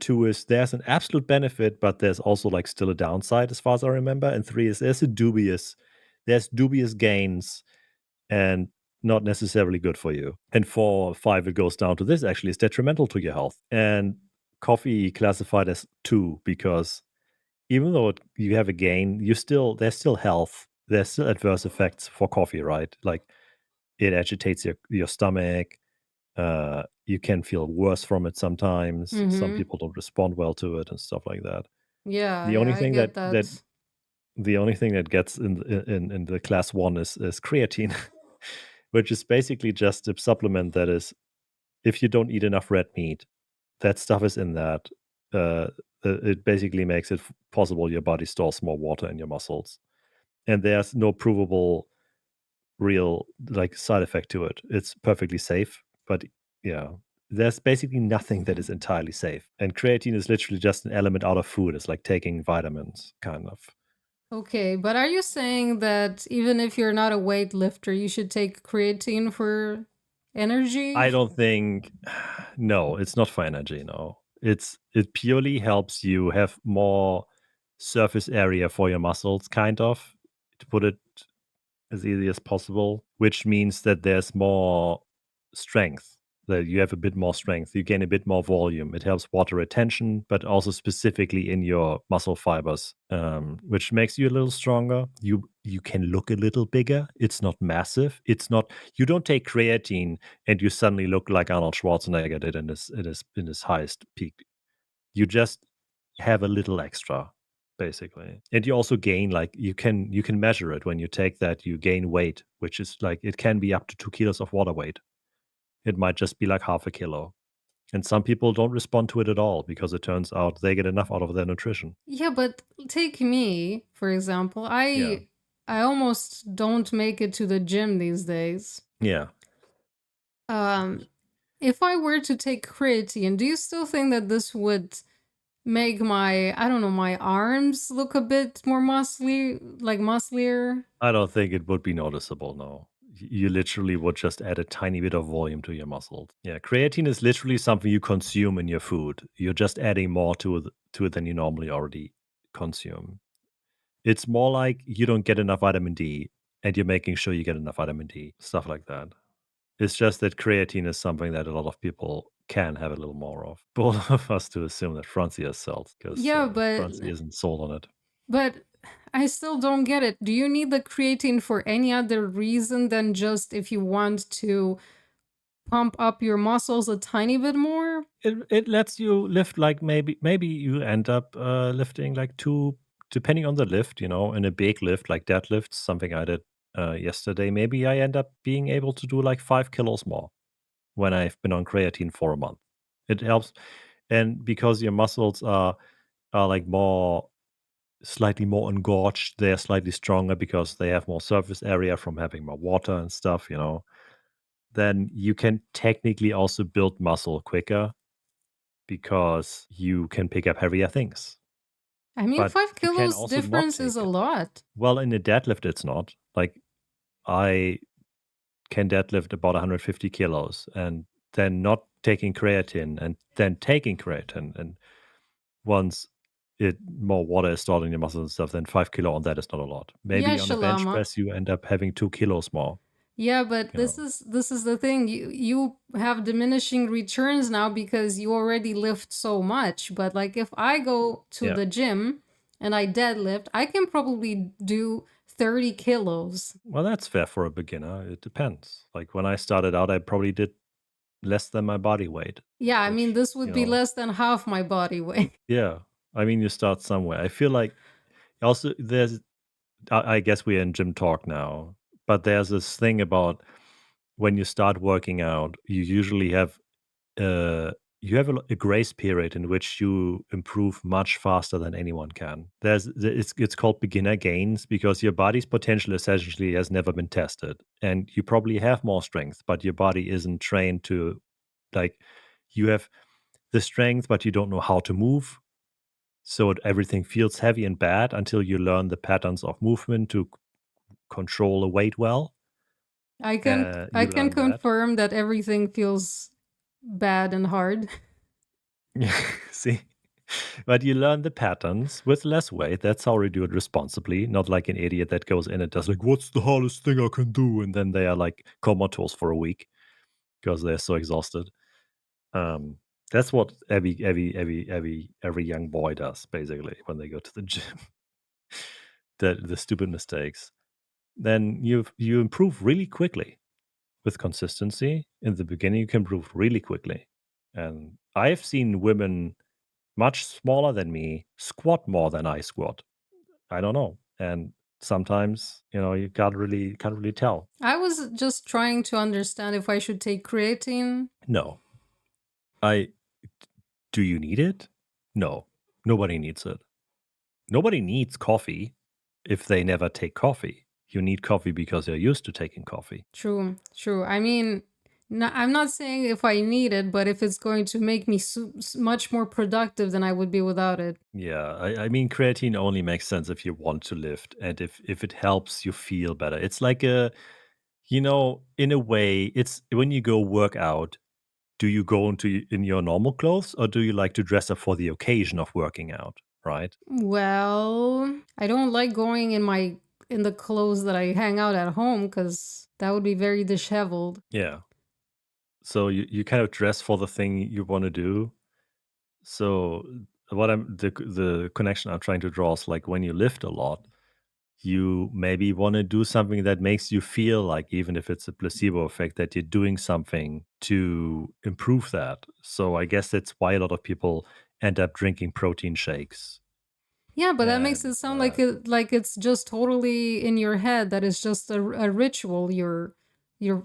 S1: 2 is there's an absolute benefit, but there's also like still a downside as far as I remember. And 3 is there's dubious gains and not necessarily good for you. And 4, 5, it goes down to this actually is detrimental to your health. And coffee classified as 2 because even though you have a gain, there's still health. There's still adverse effects for coffee, right? Like it agitates your stomach. You can feel worse from it sometimes. Some
S2: Mm-hmm.
S1: people don't respond well to it and stuff like that.
S2: Yeah,
S1: The
S2: yeah,
S1: only
S2: I
S1: thing
S2: get
S1: that
S2: that.
S1: the only thing that gets in the class 1 is creatine, which is basically just a supplement that is, if you don't eat enough red meat, that stuff is in that. It basically makes it possible your body stores more water in your muscles, and there's no provable real like side effect to it. It's perfectly safe, but yeah, there's basically nothing that is entirely safe. And creatine is literally just an element out of food. It's like taking vitamins, kind of.
S2: Okay, but are you saying that even if you're not a weightlifter, you should take creatine for energy?
S1: I don't think. No, it's not for energy. No, it purely helps you have more surface area for your muscles, kind of, to put it as easy as possible, which means that there's more strength, that you have a bit more strength, you gain a bit more volume. It helps water retention, but also specifically in your muscle fibers, which makes you a little stronger. You can look a little bigger. It's not massive. It's not, you don't take creatine and you suddenly look like Arnold Schwarzenegger did in his highest peak. You just have a little extra, basically. And you also gain, like, you can measure it when you take that. You gain weight, which is like, it can be up to 2 kilos of water weight. It might just be like half a kilo. And some people don't respond to it at all because it turns out they get enough out of their nutrition.
S2: Yeah, but take me, for example.
S1: Yeah.
S2: I almost don't make it to the gym these days.
S1: Yeah.
S2: If I were to take creatine, do you still think that this would make my, I don't know, my arms look a bit more muscly, like musclier?
S1: I don't think it would be noticeable, no. You literally would just add a tiny bit of volume to your muscles. Yeah, creatine is literally something you consume in your food. You're just adding more to it than you normally already consume. It's more like you don't get enough vitamin D and you're making sure you get enough vitamin D, stuff like that. It's just that creatine is something that a lot of people can have a little more of. Both of us to assume that Francie has cells because
S2: Yeah, but
S1: Francie isn't sold on it.
S2: But I still don't get it. Do you need the creatine for any other reason than just if you want to pump up your muscles a tiny bit more?
S1: It lets you lift, like, maybe you end up lifting like 2, depending on the lift, in a big lift like deadlifts, something I did yesterday. Maybe I end up being able to do like 5 kilos more when I've been on creatine for a month. It helps, and because your muscles are like slightly more engorged, they're slightly stronger because they have more surface area from having more water and stuff, then you can technically also build muscle quicker because you can pick up heavier things.
S2: I mean,
S1: But
S2: 5
S1: you can
S2: kilos
S1: also not
S2: difference is
S1: take
S2: a
S1: it.
S2: lot.
S1: Well, in a deadlift, it's not. Like, I can deadlift about 150 kilos and then not taking creatine and then taking creatine. And once more water is stored in your muscles and stuff, then 5 kilo on that is not a lot.
S2: Yeah,
S1: Maybe on a bench
S2: Shalama.
S1: press, you end up having 2 kilos more.
S2: Yeah, but
S1: You
S2: this
S1: know.
S2: is the thing. You have diminishing returns now because you already lift so much. But like if I go to
S1: Yeah.
S2: the gym and I deadlift, I can probably do 30 kilos.
S1: Well, that's fair for a beginner. It depends. Like when I started out, I probably did less than my body weight.
S2: Yeah, I mean,
S1: Which,
S2: this would be less than half my body weight.
S1: Yeah. I mean, you start somewhere. I feel like also I guess we're in gym talk now, but there's this thing about when you start working out, you usually have a grace period in which you improve much faster than anyone can. It's called beginner gains because your body's potential essentially has never been tested, and you probably have more strength, but your body isn't trained to, like, you have the strength, but you don't know how to move. So everything feels heavy and bad until you learn the patterns of movement to control the weight well.
S2: I
S1: You
S2: can
S1: learn that.
S2: confirm that everything feels bad and hard.
S1: See? But you learn the patterns with less weight. That's how we do it responsibly, not like an idiot that goes in and does like, what's the hardest thing I can do? And then they are like comatose for a week because they're so exhausted. That's what every young boy does, basically, when they go to the gym. The stupid mistakes. Then you improve really quickly. with consistency, in the beginning, you can improve really quickly. And I've seen women much smaller than me squat more than I squat. I don't know. And sometimes, you can't really tell.
S2: I was just trying to understand if I should take creatine.
S1: No. Do you need it? No. Nobody needs it. Nobody needs coffee if they never take coffee. You need coffee because you're used to taking coffee.
S2: True, true. I mean, I'm not saying if I need it, but if it's going to make me much more productive than I would be without it.
S1: Yeah, I mean, creatine only makes sense if you want to lift and if it helps you feel better. It's like in a way, it's when you go work out, do you go in your normal clothes or do you like to dress up for the occasion of working out, right?
S2: Well, I don't like going in the clothes that I hang out at home because that would be very disheveled.
S1: Yeah. So you kind of dress for the thing you want to do. So the connection I'm trying to draw is like when you lift a lot, you maybe want to do something that makes you feel like, even if it's a placebo effect, that you're doing something to improve that. So I guess that's why a lot of people end up drinking protein shakes.
S2: Yeah, but that makes
S1: And
S2: it sound like it's just totally in your head, that it's just a ritual you're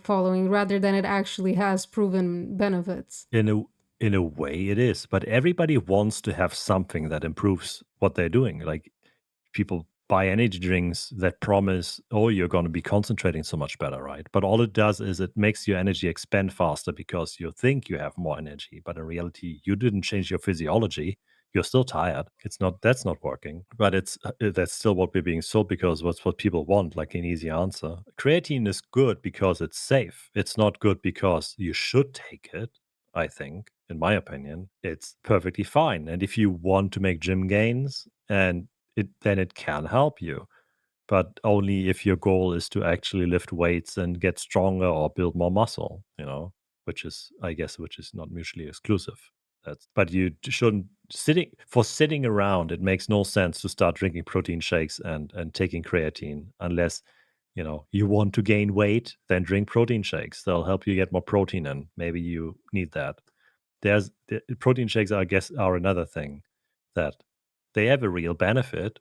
S2: following rather than it actually has proven benefits.
S1: in a way it is, but everybody wants to have something that improves what they're doing. Like people buy energy drinks that promise, oh, you're going to be concentrating so much better, right? But all it does is it makes your energy expand faster because you think you have more energy, but in reality you didn't change your physiology. You're still tired. That's not working, but that's still what we're being sold because what's what people want, like an easy answer. Creatine is good because it's safe. It's not good because you should take it. I think, in my opinion, it's perfectly fine. And if you want to make gym gains, and then it can help you, but only if your goal is to actually lift weights and get stronger or build more muscle, which is not mutually exclusive. But you shouldn't sitting around. It makes no sense to start drinking protein shakes and taking creatine unless you want to gain weight. Then drink protein shakes. They'll help you get more protein in. Maybe you need that. Protein shakes, I guess, are another thing that they have a real benefit,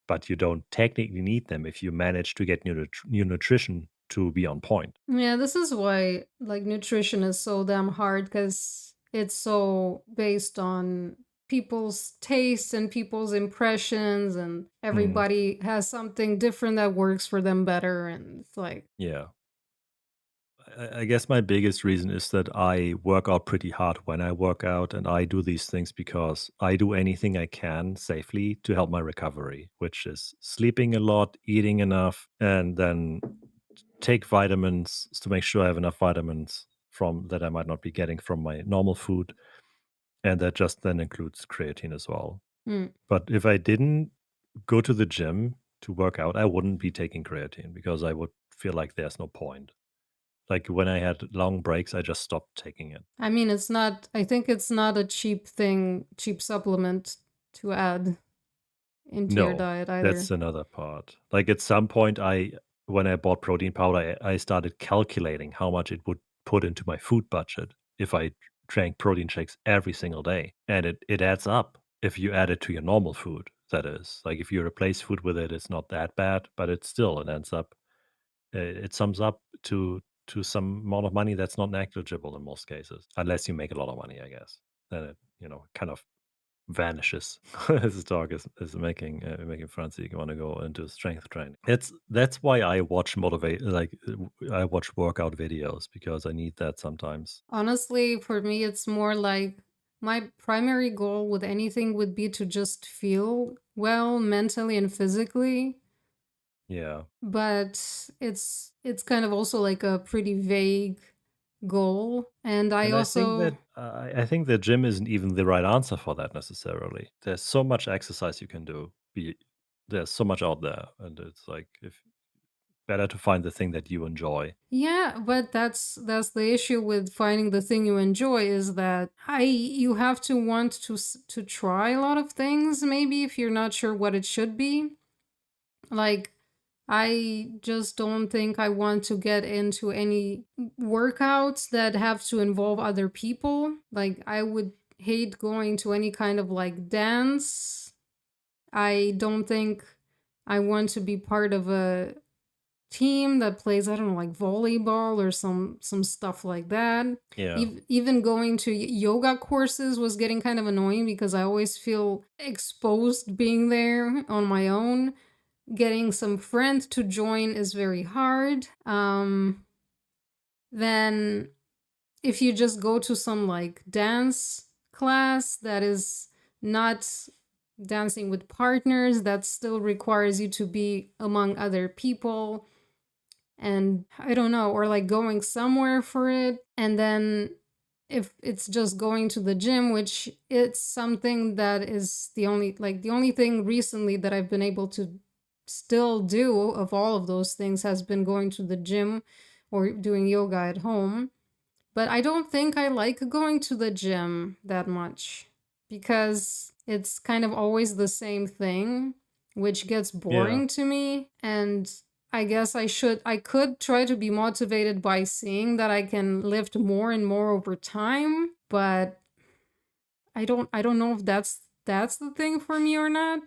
S1: but you don't technically need them if you manage to get new nutrition to be on point.
S2: Yeah, this is why like nutrition is so damn hard because it's so based on people's tastes and people's impressions, and everybody has something different that works for them better, and it's like
S1: Yeah. I guess my biggest reason is that I work out pretty hard when I work out, and I do these things because I do anything I can safely to help my recovery, which is sleeping a lot, eating enough, and then take vitamins to make sure I have enough vitamins from that I might not be getting from my normal food. And that just then includes creatine as well.
S2: mm.
S1: But if I didn't go to the gym to work out, I wouldn't be taking creatine because I would feel like there's no point. Like when I had long breaks, I just stopped taking it.
S2: I mean, I think it's not a cheap supplement to add into your
S1: No,
S2: diet either.
S1: that's another part. Like at some point, when I bought protein powder, I started calculating how much it would put into my food budget if I drank protein shakes every single day. And it adds up if you add it to your normal food, that is. Like if you replace food with it, it's not that bad, but it ends up, it sums up to some amount of money that's not negligible in most cases, unless you make a lot of money, I guess. Then it, kind of vanishes. This dog is making Francie want to go into strength training. That's why I watch I watch workout videos because I need that sometimes.
S2: Honestly, for me, it's more like my primary goal with anything would be to just feel well mentally and physically.
S1: Yeah,
S2: But it's kind of also like a pretty vague goal. And I
S1: and
S2: also
S1: I think the gym isn't even the right answer for that necessarily. There's so much exercise you can do. There's so much out there, and it's like if better to find the thing that you enjoy.
S2: yeah, but that's the issue with finding the thing you enjoy, is that you have to want to try a lot of things maybe if you're not sure what it should be. Like I just don't think I want to get into any workouts that have to involve other people. Like, I would hate going to any kind of like dance. I don't think I want to be part of a team that plays, I don't know, like volleyball or some stuff like that.
S1: Yeah.
S2: Even going to yoga courses was getting kind of annoying because I always feel exposed being there on my own. Getting some friends to join is very hard. Then if you just go to some like dance class that is not dancing with partners, that still requires you to be among other people, and I don't know, or like going somewhere for it. And then if it's just going to the gym, which it's something that is the only thing recently that I've been able to still do of all of those things has been going to the gym or doing yoga at home. But I don't think I like going to the gym that much because it's kind of always the same thing, which gets boring to me. And I guess I could try to be motivated by seeing that I can lift more and more over time, but I don't know if that's the thing for me or not.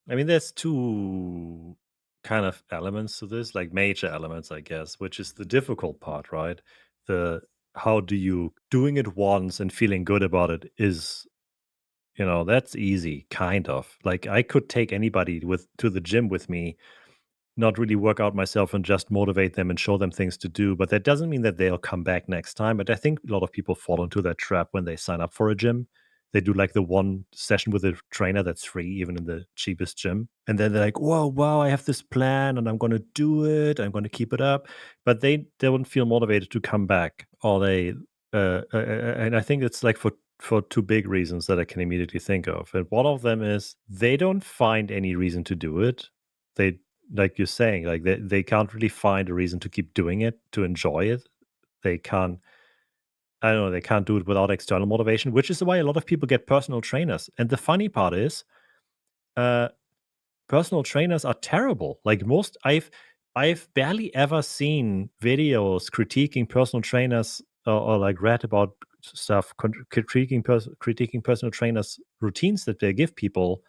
S1: I mean, there's two kind of elements to this, like major elements, I guess, which is the difficult part, right? The how do you doing it once and feeling good about it is, that's easy, kind of. Like I could take anybody to the gym with me, not really work out myself and just motivate them and show them things to do. But that doesn't mean that they'll come back next time. But I think a lot of people fall into that trap when they sign up for a gym. They do like the one session with a trainer that's free, even in the cheapest gym. And then they're like, whoa, wow, I have this plan and I'm going to do it. I'm going to keep it up. But they don't feel motivated to come back. Or and I think it's like for two big reasons that I can immediately think of. And one of them is they don't find any reason to do it. They like you're saying, like they can't really find a reason to keep doing it, to enjoy it. They can't, I don't know, they can't do it without external motivation, which is why a lot of people get personal trainers. And the funny part is, uh, personal trainers are terrible. Like I've barely ever seen videos critiquing personal trainers or like read about stuff critiquing personal trainers routines that they give people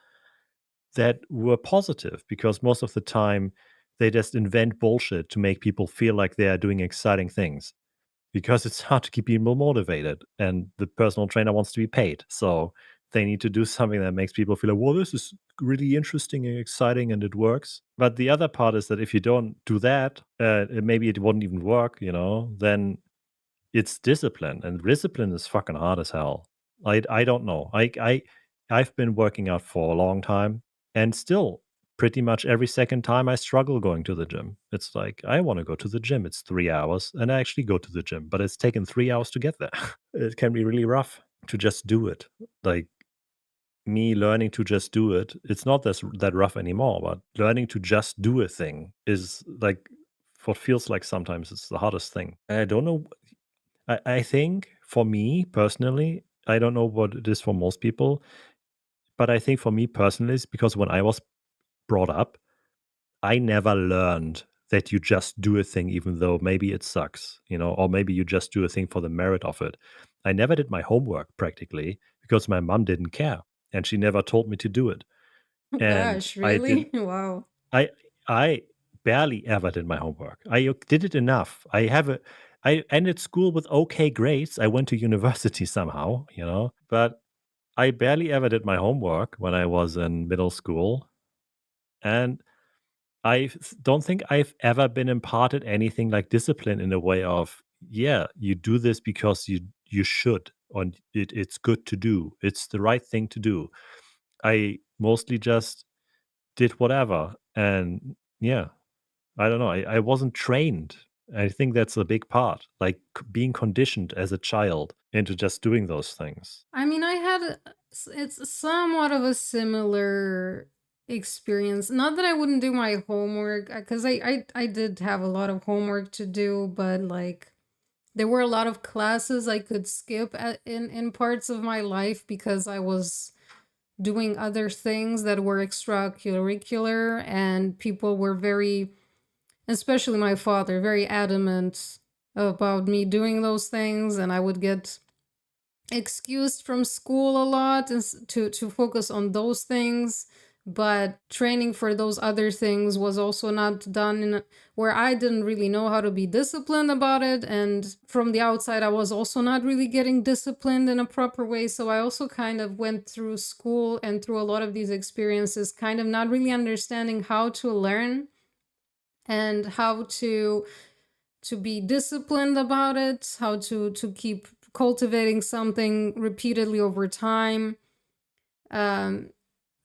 S1: that were positive, because most of the time they just invent bullshit to make people feel like they are doing exciting things, because it's hard to keep people motivated and the personal trainer wants to be paid. So they need to do something that makes people feel like, well, this is really interesting and exciting and it works. But the other part is that if you don't do that, maybe it wouldn't even work, then it's discipline, and discipline is fucking hard as hell. I don't know. I've been working out for a long time, and still pretty much every second time I struggle going to the gym. It's like I want to go to the gym. It's 3 hours and I actually go to the gym, but it's taken 3 hours to get there. It can be really rough to just do it. Like me learning to just do it, it's not that rough anymore, but learning to just do a thing is like what feels like sometimes it's the hardest thing. I don't know. I think for me personally, I don't know what it is for most people, but I think for me personally, it's because when I was brought up, I never learned that you just do a thing even though maybe it sucks, or maybe you just do a thing for the merit of it. I never did my homework practically because my mom didn't care and she never told me to do it. And
S2: Gosh,
S1: I did
S2: really? Wow.
S1: I I barely ever did my homework. I did it enough. I ended school with okay grades. I went to university somehow, but I barely ever did my homework when I was in middle school. And don't think I've ever been imparted anything like discipline in a way of, yeah, you do this because you should, and it's good to do. It's the right thing to do. I mostly just did whatever. And yeah, I don't know. I wasn't trained. I think that's a big part, like being conditioned as a child into just doing those things.
S2: I mean, it's somewhat of a similar experience. Not that I wouldn't do my homework, because I did have a lot of homework to do, but like there were a lot of classes I could skip in parts of my life because I was doing other things that were extracurricular, and people were very, especially my father, very adamant about me doing those things, and I would get excused from school a lot to focus on those things, but training for those other things was also not done in where I didn't really know how to be disciplined about it, and from the outside I was also not really getting disciplined in a proper way. So I also kind of went through school and through a lot of these experiences kind of not really understanding how to learn and how to be disciplined about it, how to keep cultivating something repeatedly over time.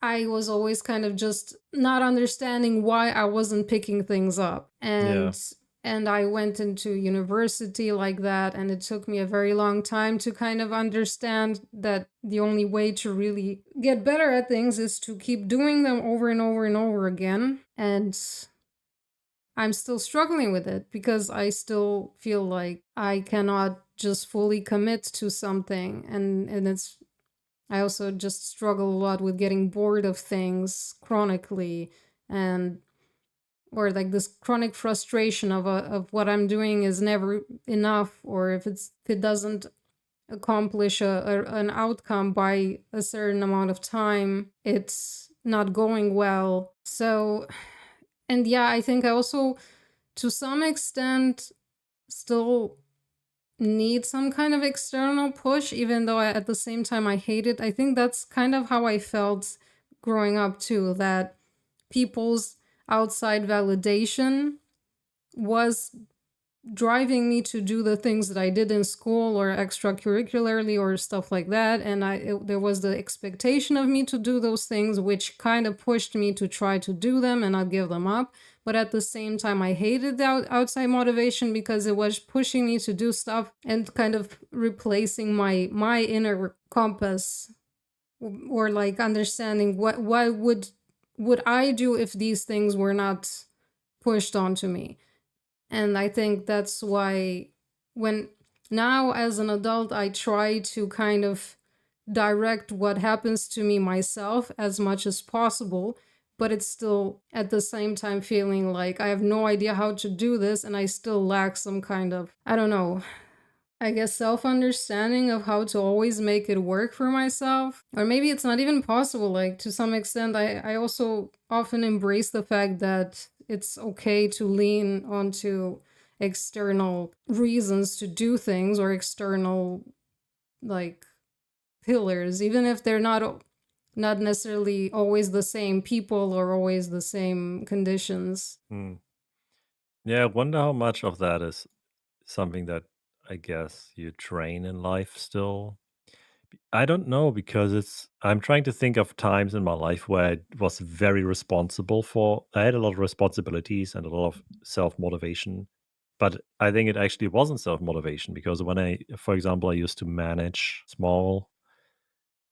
S2: I was always kind of just not understanding why I wasn't picking things up. And I went into university like that, and it took me a very long time to kind of understand that the only way to really get better at things is to keep doing them over and over and over again. And I'm still struggling with it because I still feel like I cannot just fully commit to something. And it's, I also just struggle a lot with getting bored of things chronically, and or like this chronic frustration of what I'm doing is never enough, or if it doesn't accomplish an outcome by a certain amount of time, it's not going well. So, and yeah, I think I also, to some extent, still need some kind of external push, even though at the same time I hate it. I think that's kind of how I felt growing up too, that people's outside validation was driving me to do the things that I did in school or extracurricularly or stuff like that, and there was the expectation of me to do those things, which kind of pushed me to try to do them and not give them up. But at the same time, I hated the outside motivation because it was pushing me to do stuff and kind of replacing my inner compass, or like understanding what would I do if these things were not pushed onto me. And I think that's why when now as an adult, I try to kind of direct what happens to me myself as much as possible, but it's still at the same time feeling like I have no idea how to do this, and I still lack some kind of, I don't know, I guess self-understanding of how to always make it work for myself. Or maybe it's not even possible. Like, to some extent, I also often embrace the fact that it's okay to lean onto external reasons to do things, or external, like, pillars, even if they're not necessarily always the same people or always the same conditions.
S1: Yeah, I wonder how much of that is something that I guess you train in life still. I don't know, because I'm trying to think of times in my life where I was very responsible for, I had a lot of responsibilities and a lot of self-motivation. But I think it actually wasn't self-motivation, because for example, I used to manage small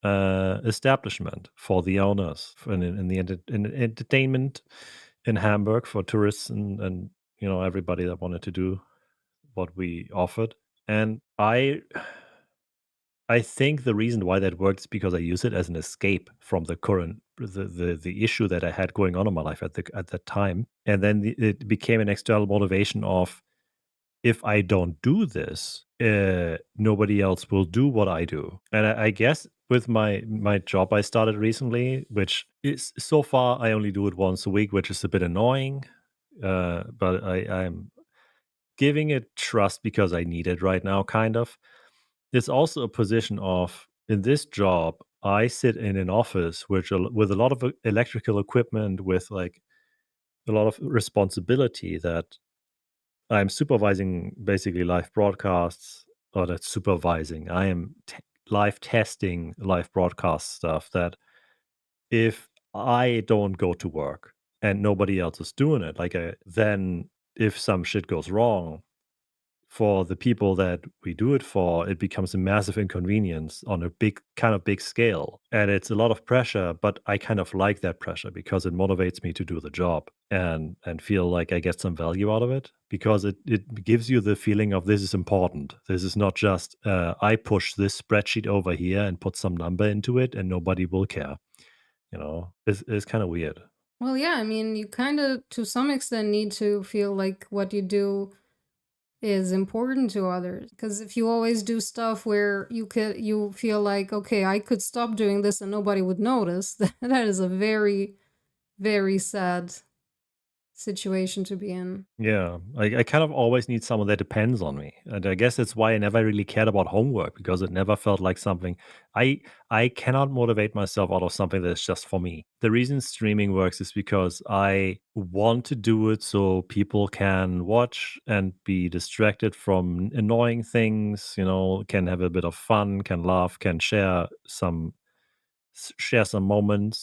S1: establishment for the owners in the entertainment in Hamburg for tourists and everybody that wanted to do what we offered. And I think the reason why that worked is because I use it as an escape from the current the issue that I had going on in my life at that time. And then it became an external motivation of, if I don't do this, nobody else will do what I do. And I guess with my job I started recently, which is, so far I only do it once a week, which is a bit annoying. But I'm giving it trust because I need it right now, kind of. It's also a position of, in this job, I sit in an office with a lot of electrical equipment, with like a lot of responsibility, that I'm supervising basically live broadcasts, or that's supervising. I am live testing live broadcast stuff, that if I don't go to work and nobody else is doing it, then if some shit goes wrong, for the people that we do it for, it becomes a massive inconvenience on a big scale. And it's a lot of pressure, but I kind of like that pressure because it motivates me to do the job and feel like I get some value out of it, because it gives you the feeling of, this is important. This is not just, I push this spreadsheet over here and put some number into it and nobody will care. It's kind of weird.
S2: Well, yeah, I mean, you kind of, to some extent, need to feel like what you do is important to others. Because if you always do stuff where you feel like, okay, I could stop doing this and nobody would notice, that is a very, very sad situation to be in.
S1: Yeah, I kind of always need someone that depends on me, and I guess that's why I never really cared about homework because it never felt like something I cannot motivate myself out of something that's just for me. The reason streaming works is because I want to do it so people can watch and be distracted from annoying things, can have a bit of fun, can laugh, can share some moments.